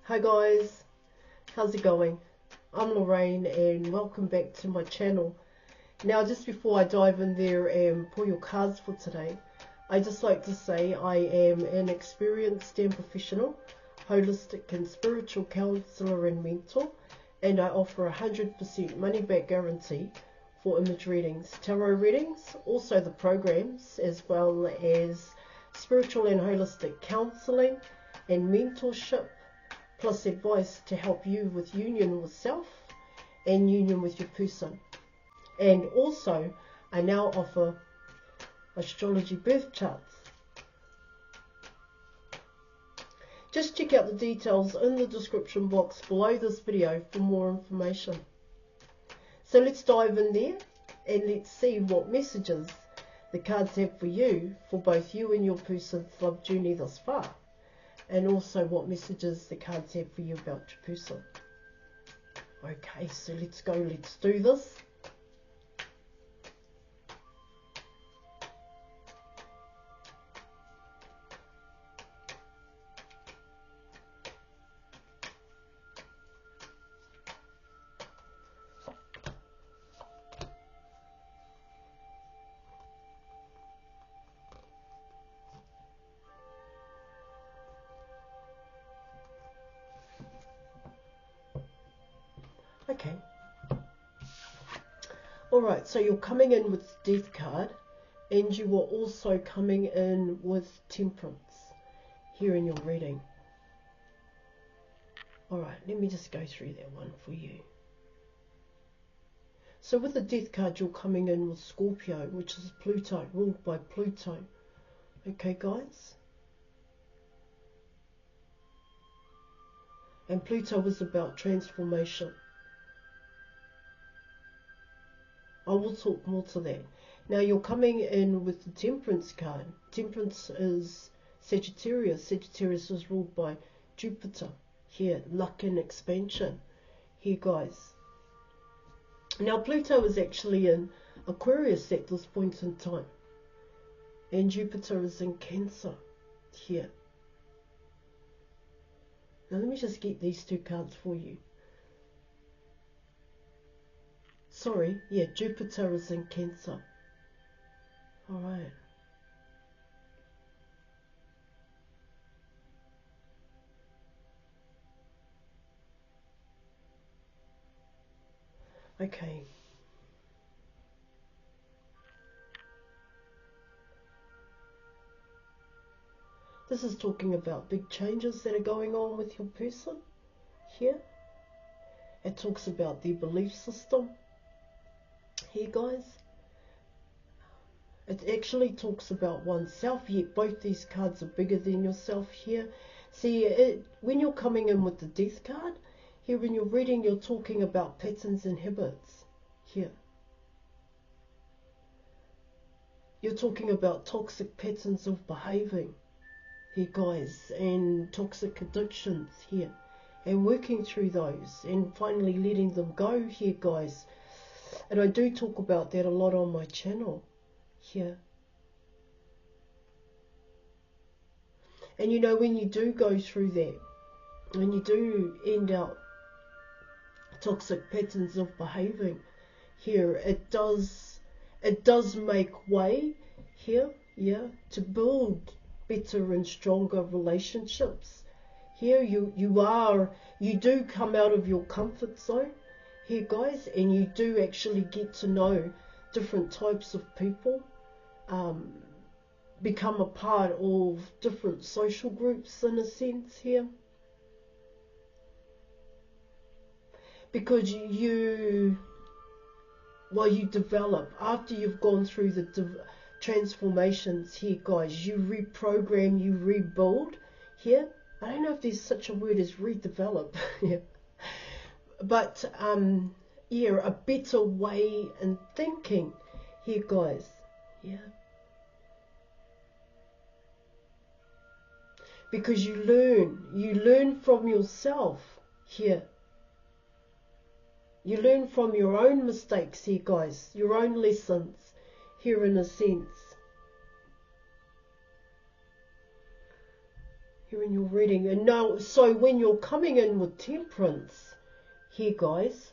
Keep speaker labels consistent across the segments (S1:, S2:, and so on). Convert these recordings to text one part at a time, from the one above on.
S1: Hi guys, how's it going? I'm Lorraine and welcome back to my channel. Now just before I dive in there and pull your cards for today, I just like to say I am an experienced and professional holistic and spiritual counselor and mentor, and I offer 100% money back guarantee for image readings, tarot readings, also the programs, as well as spiritual and holistic counselling and mentorship, plus advice to help you with union with self and union with your person. And also I now offer astrology birth charts. Just check out the details in the description box below this video for more information. So let's dive in there and let's see what messages the cards have for you, for both you and your person's love journey thus far, and also what messages the cards have for you about your person. Okay, so let's go, let's do this. Okay. Alright, so you're coming in with the Death card, and you are also coming in with Temperance here in your reading. Alright, let me just go through that one for you. So with the Death card, you're coming in with Scorpio, which is Pluto, ruled by Pluto. Okay, guys? And Pluto is about transformation. I will talk more to that. Now you're coming in with the Temperance card. Temperance is Sagittarius. Sagittarius is ruled by Jupiter. Here, luck and expansion. Here, guys. Now Pluto is actually in Aquarius at this point in time. And Jupiter is in Cancer. Here. Now let me just get these two cards for you. Sorry, yeah, Jupiter is in Cancer. Alright. Okay. This is talking about big changes that are going on with your person here. It talks about their belief system. Here, guys, it actually talks about oneself, yet both these cards are bigger than yourself here. See, when you're coming in with the Death card, here when you're reading, you're talking about patterns and habits. Here. You're talking about toxic patterns of behaving. Here, guys, and toxic addictions here. And working through those and finally letting them go here, guys. And I do talk about that a lot on my channel here. And you know, when you do go through that, when you do end up toxic patterns of behaving here, it does make way here, yeah, to build better and stronger relationships. Here you do come out of your comfort zone here, guys, and you do actually get to know different types of people, become a part of different social groups in a sense here, because you develop after you've gone through the transformations here, guys. You reprogram, you rebuild here. I don't know if there's such a word as redevelop yeah. But yeah, a better way in thinking here, guys. Yeah. Because you learn from yourself here. You learn from your own mistakes here, guys, your own lessons here in a sense. here in your reading. And now, so when you're coming in with temperance here, guys,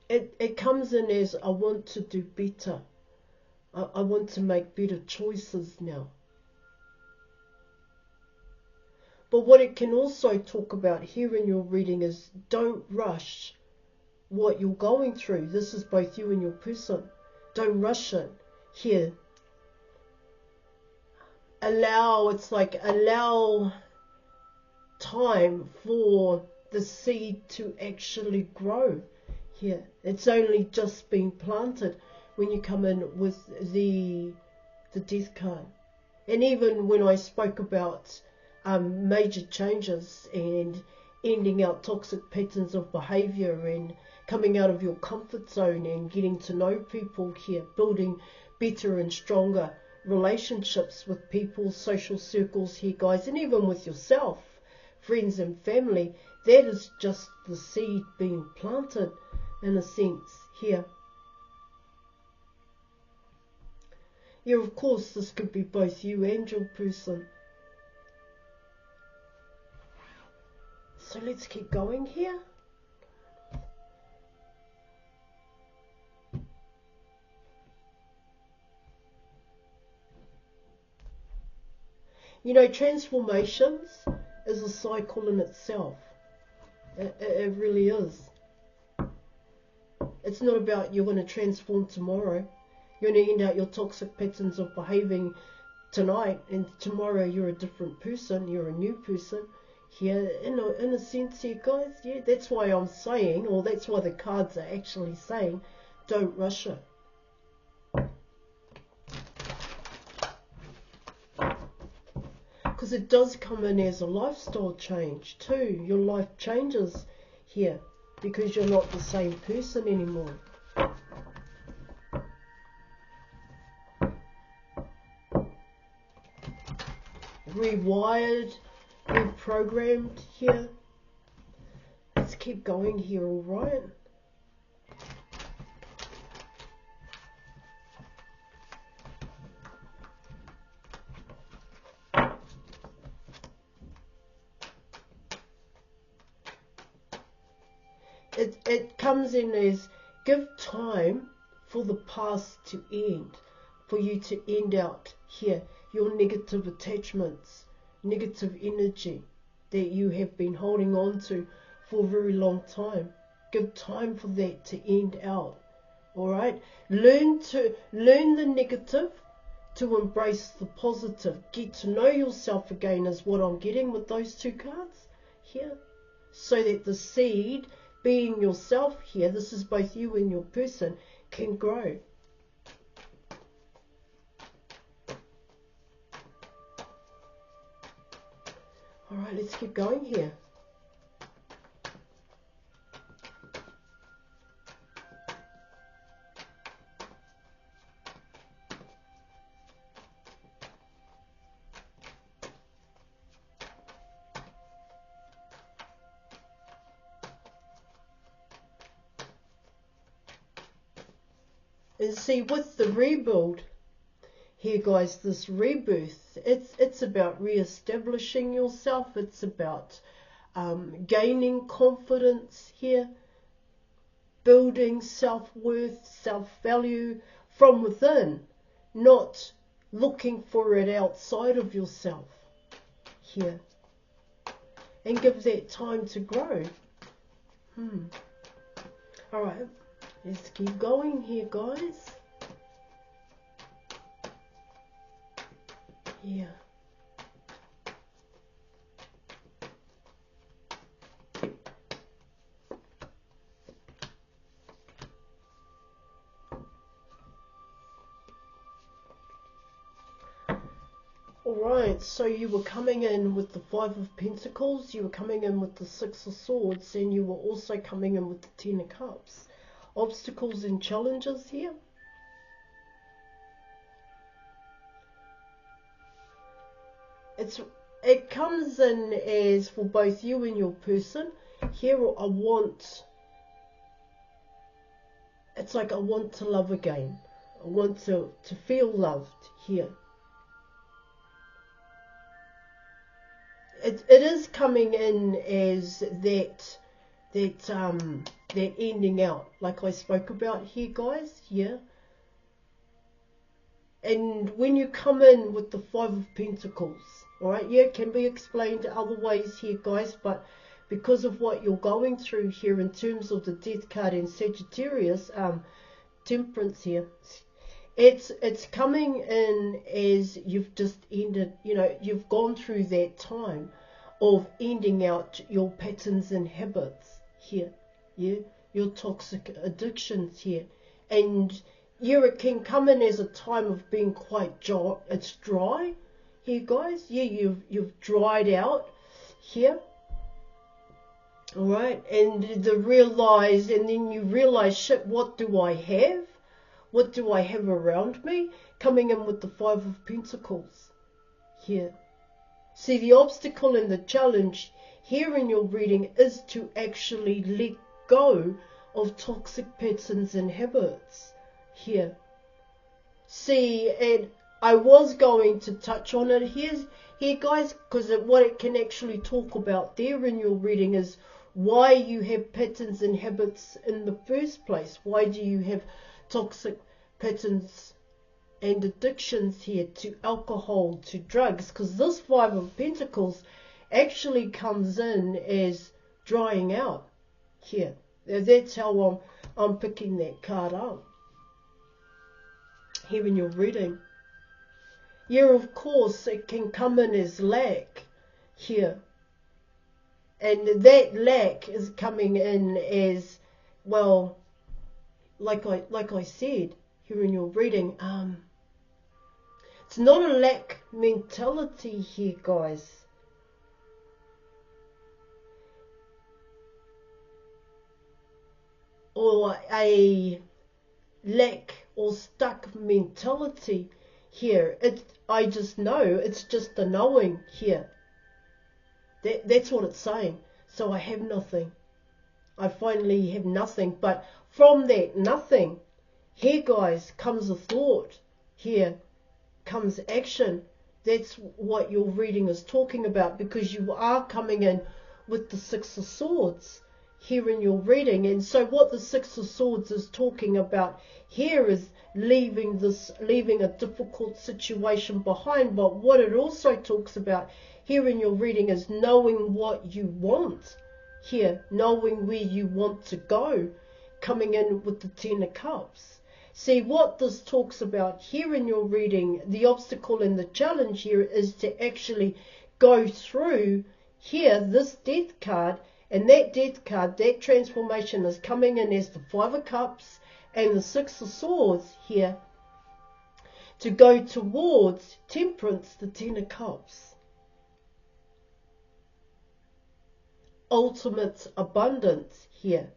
S1: it comes in as, I want to do better. I want to make better choices now. But what it can also talk about here in your reading is, don't rush what you're going through. This is both you and your person. Don't rush it. Here, allow time for the seed to actually grow. Here, it's only just been planted when you come in with the death card. And even when I spoke about major changes and ending out toxic patterns of behavior and coming out of your comfort zone and getting to know people here, building better and stronger relationships with people, social circles here, guys, and even with yourself, friends and family, that is just the seed being planted in a sense here. Yeah, of course, this could be both you and your person. So let's keep going here. You know, transformations is a cycle in itself. It really is. It's not about you're going to transform tomorrow. You're going to end out your toxic patterns of behaving tonight, and tomorrow you're a different person. You're a new person. Here, in a sense here, guys, yeah, that's why I'm saying, or that's why the cards are actually saying, don't rush it. Because it does come in as a lifestyle change too. Your life changes here because you're not the same person anymore. Rewired, reprogrammed here. Let's keep going here, all right? It comes in as, give time for the past to end, for you to end out here your negative attachments, negative energy that you have been holding on to for a very long time. Give time for that to end out. All right, learn the negative to embrace the positive. Get to know yourself again is what I'm getting with those two cards here, so that the seed, being yourself here, this is both you and your person, can grow. All right, let's keep going here. And see, with the rebuild here, guys, this rebirth, it's about re-establishing yourself. It's about gaining confidence here, building self-worth, self-value from within, not looking for it outside of yourself here. And give that time to grow. All right. Let's keep going here, guys. Yeah. Alright, so you were coming in with the Five of Pentacles, you were coming in with the Six of Swords, and you were also coming in with the Ten of Cups. Obstacles and challenges here. It comes in as, for both you and your person, here I want it's like I want to love again. I want to feel loved here. It is coming in as that ending out, like I spoke about here, guys. Yeah. And when you come in with the Five of Pentacles, all right, yeah, it can be explained other ways here, guys, but because of what you're going through here in terms of the Death card in Sagittarius, Temperance here, it's coming in as you've just ended, you know, you've gone through that time of ending out your patterns and habits here, yeah, your toxic addictions here, and yeah, it can come in as a time of being quite dry. It's dry here, guys. Yeah, you've dried out here. All right, and and then you realize, shit, what do I have? What do I have around me? Coming in with the Five of Pentacles here. See, the obstacle and the challenge here in your reading is to actually let go of toxic patterns and habits here. See, and I was going to touch on it here, guys, because what it can actually talk about there in your reading is why you have patterns and habits in the first place. Why do you have toxic patterns and addictions here to alcohol, to drugs? Because this Five of Pentacles actually comes in as drying out here. That's how I'm picking that card up here in your reading. Yeah, of course, it can come in as lack here. And that lack is coming in as, well, like I said here in your reading, it's not a lack mentality here, guys. Or a lack or stuck mentality here. I just know, it's just a knowing here. That's what it's saying. So I have nothing. I finally have nothing. But from that nothing, here, guys, comes a thought. Here comes action. That's what your reading is talking about, because you are coming in with the Six of Swords here in your reading. And so what the Six of Swords is talking about here is leaving a difficult situation behind. But what it also talks about here in your reading is knowing what you want here, knowing where you want to go, coming in with the Ten of Cups. See, what this talks about here in your reading, the obstacle and the challenge here is to actually go through here this Death card. And that Death card, that transformation is coming in as the Five of Cups and the Six of Swords here, to go towards Temperance, the Ten of Cups. Ultimate abundance here.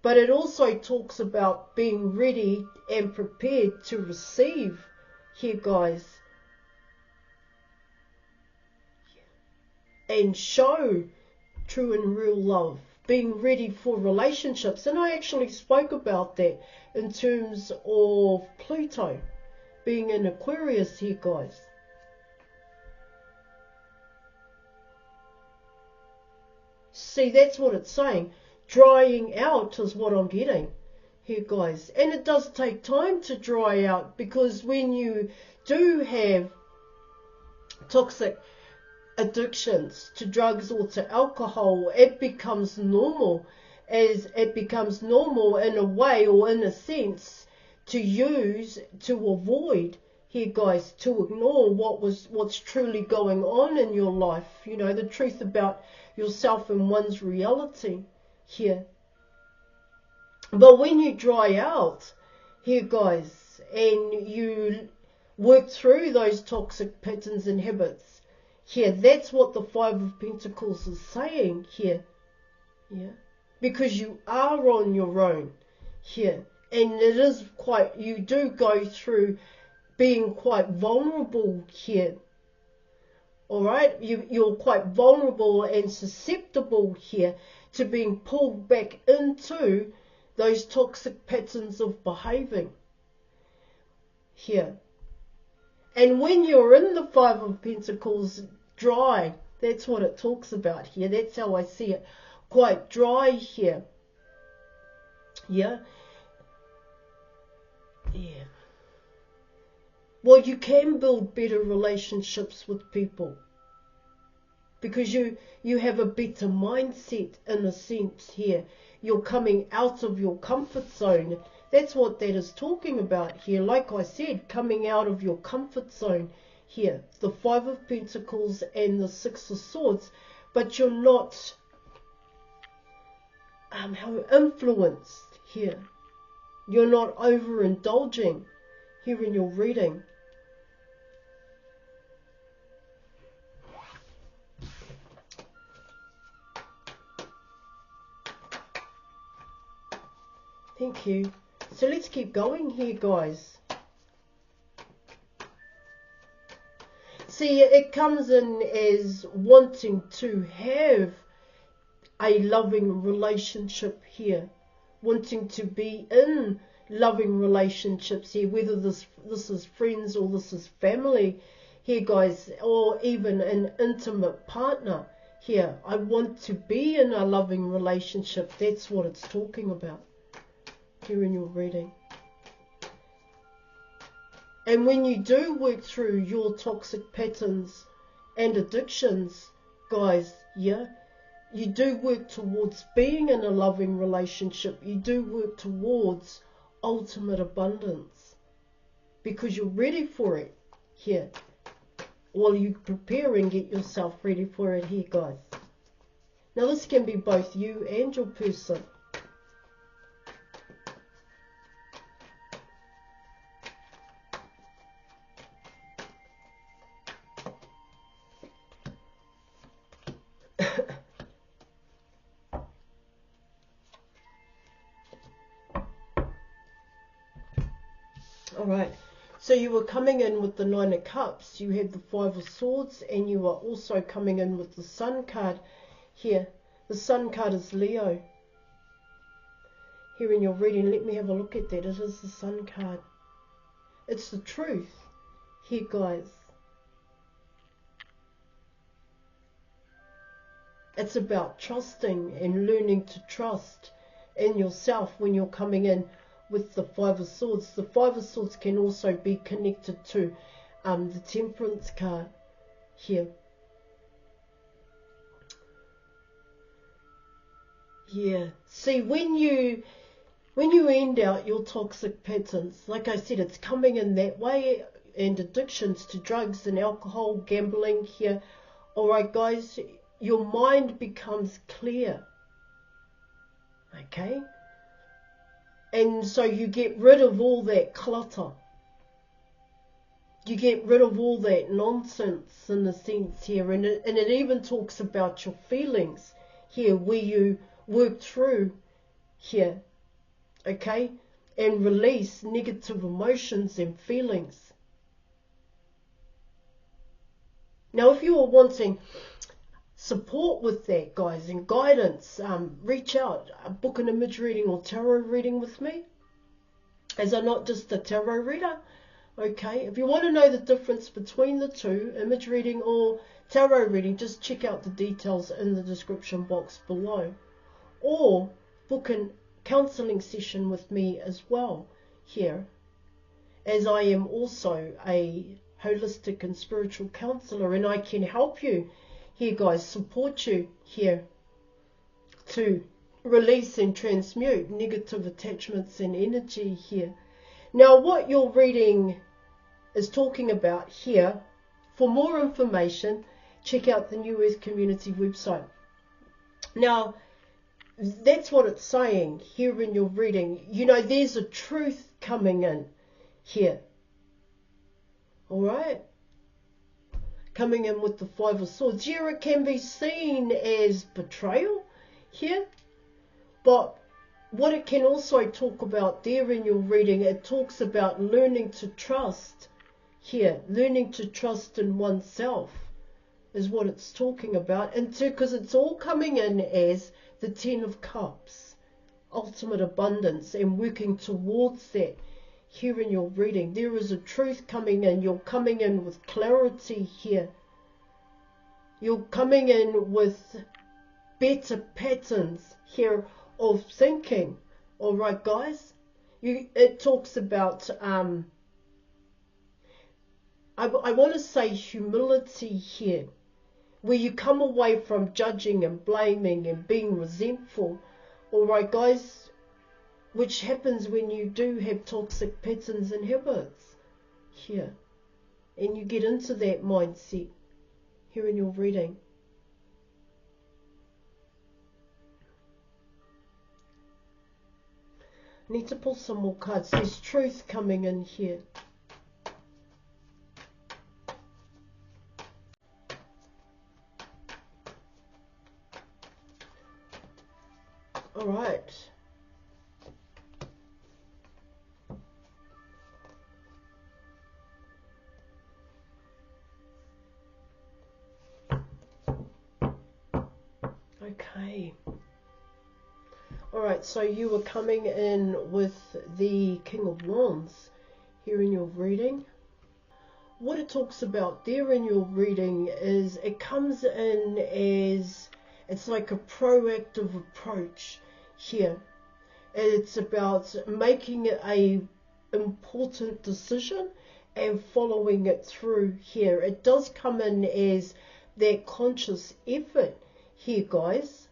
S1: But it also talks about being ready and prepared to receive here, guys. And show true and real love, being ready for relationships. And I actually spoke about that in terms of Pluto being in Aquarius here, guys. See, that's what it's saying. Drying out is what I'm getting here, guys. And it does take time to dry out, because when you do have toxic addictions to drugs or to alcohol, it becomes normal. As it becomes normal in a way, or in a sense, to use, to avoid here, guys, to ignore what's truly going on in your life, you know, the truth about yourself and one's reality here. But when you dry out here, guys, and you work through those toxic patterns and habits here, that's what the Five of Pentacles is saying here. Yeah, because you are on your own here, and it is quite, you do go through being quite vulnerable here. All right, you're quite vulnerable and susceptible here to being pulled back into those toxic patterns of behaving here. And when you're in the Five of Pentacles dry, that's what it talks about here. That's how I see it. Quite dry here. Yeah. Yeah. Well, you can build better relationships with people because you have a better mindset in a sense here. You're coming out of your comfort zone. That's what that is talking about here. Like I said, coming out of your comfort zone here. The Five of Pentacles and the Six of Swords. But you're not influenced here. You're not overindulging here in your reading. Thank you. So let's keep going here, guys. See, it comes in as wanting to have a loving relationship here. Wanting to be in loving relationships here, whether this is friends or this is family here, guys, or even an intimate partner here. I want to be in a loving relationship. That's what it's talking about here in your reading. And when you do work through your toxic patterns and addictions, guys, yeah, you do work towards being in a loving relationship. You do work towards ultimate abundance because you're ready for it here. While you prepare and get yourself ready for it here, guys. Now this can be both you and your person. Alright, so you were coming in with the Nine of Cups, you had the Five of Swords, and you are also coming in with the Sun card here. The Sun card is Leo. Here in your reading, let me have a look at that. It is the Sun card. It's the truth here, guys. It's about trusting and learning to trust in yourself when you're coming in with the Five of Swords. The Five of Swords can also be connected to the Temperance card here. Yeah. See, when you end out your toxic patterns, like I said, it's coming in that way, and addictions to drugs and alcohol, gambling here. Alright, guys, your mind becomes clear. Okay? And so you get rid of all that clutter. You get rid of all that nonsense in a sense here. And it even talks about your feelings here, where you work through here. Okay? And release negative emotions and feelings. Now, if you are wanting support with that, guys, and guidance, reach out, book an image reading or tarot reading with me, as I'm not just a tarot reader. Okay, if you want to know the difference between the two, image reading or tarot reading, just check out the details in the description box below, or book a counselling session with me as well here, as I am also a holistic and spiritual counsellor, and I can help you here, guys, support you here to release and transmute negative attachments and energy here. Now, what your reading is talking about here, for more information, check out the New Earth Community website. Now, that's what it's saying here in your reading. You know, there's a truth coming in here. All right? Coming in with the Five of Swords. Yeah, it can be seen as betrayal here, but what it can also talk about there in your reading, it talks about learning to trust here, learning to trust in oneself is what it's talking about, and because it's all coming in as the Ten of Cups. ultimate abundance and working towards that here in your reading. There is a truth coming in. You're coming in with clarity here. You're coming in with better patterns here of thinking. All right, guys? It talks about, I want to say humility here, where you come away from judging and blaming and being resentful. All right, guys? Which happens when you do have toxic patterns and habits here. And you get into that mindset here in your reading. I need to pull some more cards. There's truth coming in here. All right. Okay. Alright, so you were coming in with the King of Wands here in your reading. What it talks about there in your reading is it comes in as, it's like a proactive approach here. It's about making a important decision and following it through here. It does come in as that conscious effort here, guys.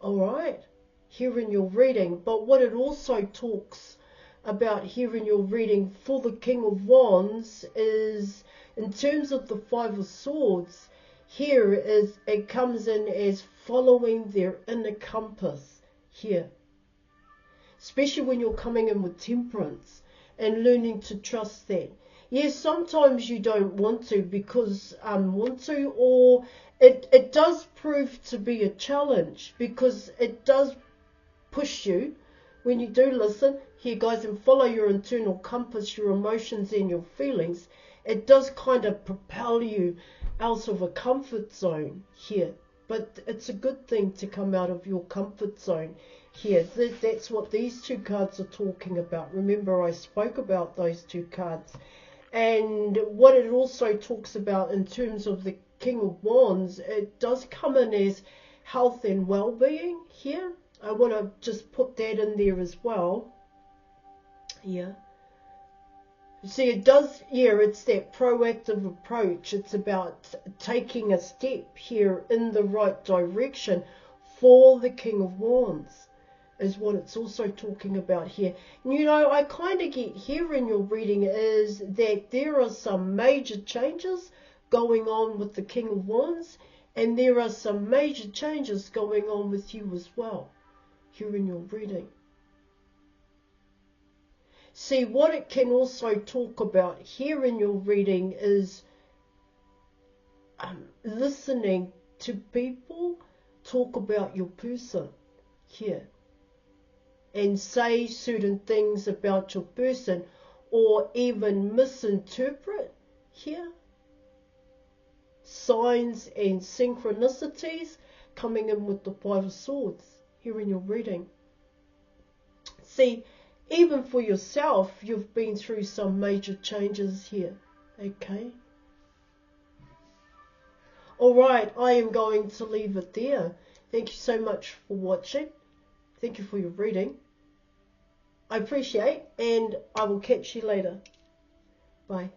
S1: Alright. Here in your reading, but what it also talks about here in your reading for the King of Wands is, in terms of the Five of Swords, here is, it comes in as following their inner compass here, especially when you're coming in with temperance and learning to trust that. Yes, sometimes you don't want to because or it does prove to be a challenge, because it does push you when you do listen here, guys, and follow your internal compass, your emotions and your feelings. It does kind of propel you out of a comfort zone here, but it's a good thing to come out of your comfort zone here. That's what these two cards are talking about. Remember, I spoke about those two cards, and what it also talks about in terms of the King of Wands, it does come in as health and well-being here. I want to just put that in there as well. Yeah. See, it does, yeah, it's that proactive approach. It's about taking a step here in the right direction for the King of Wands, is what it's also talking about here. And, you know, I kind of get here in your reading is that there are some major changes going on with the King of Wands, and there are some major changes going on with you as well here in your reading. See, what it can also talk about here in your reading is listening to people talk about your person here and say certain things about your person, or even misinterpret here signs and synchronicities coming in with the Five of Swords here in your reading. See, even for yourself, you've been through some major changes here. Okay. Alright, I am going to leave it there. Thank you so much for watching. Thank you for your reading. I appreciate, and I will catch you later. Bye.